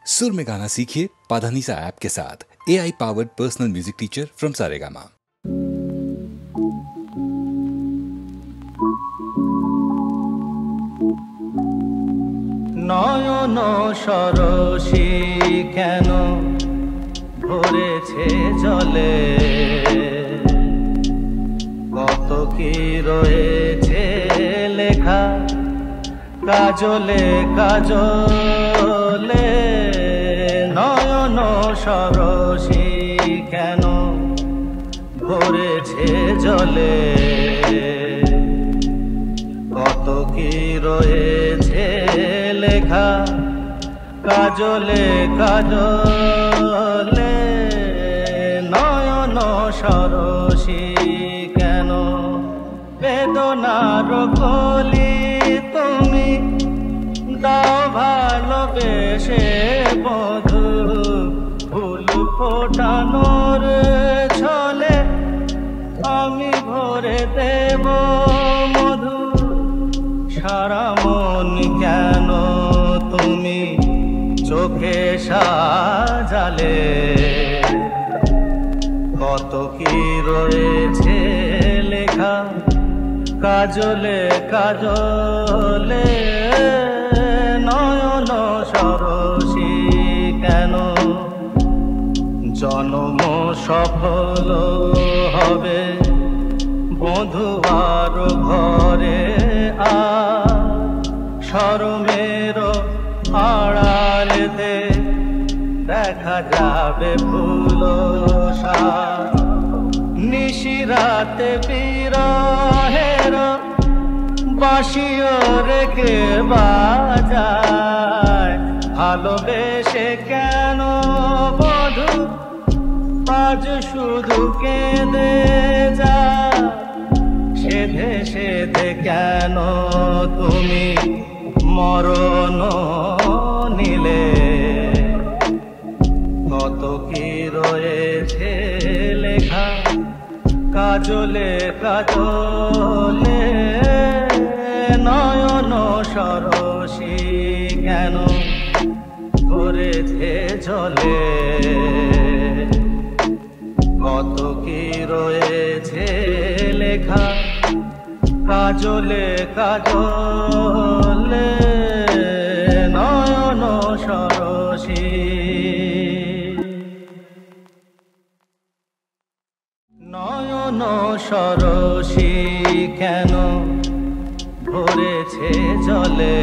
सुर में गाना सीखिए पाधानीसा ऐप के साथ। AI powered personal music teacher from Saregama. নয়ন সরসী কেন ভরেছে জলে, কত কি রয়েছে লেখা কাজলে কাজলে। নয়ন সরসী কেন ভরেছে জলে, কত কি রয়েছে লেখা কাজলে কাজলে। নয়ন সরসী কেন বেদনার কলি তুমি দাও ভালোবেসে বধু, ফুল ফোটানোর ছলে আমি ভরে দেব মধু। সারা মন কেন তুমি চোখে সাজালে, কত কি রয়েছে লেখা কাজলে কাজলে। নয়ন সরসী কেন জন্ম সফল হবে বধুয়ার ঘরে, শরমের আড়ালেতে দেখা যাবে ফুল নিশিরাতে বিরহের বাঁশিও রেখে বাজায়। ভালোবেসে কেন বধূ আজ শুধু কেঁদে যায়, সেধে সেধে কেন তুমি মরণ নিলে, কত কি রয়েছে লেখা কাজলে কাজলে। নয়ন সরসী কেন ভরেছে জলে, কত কি রয়েছে লেখা কাজলে কাজলে। নয়ন সরসী নয়ন সরসী কেন ভরেছে জলে,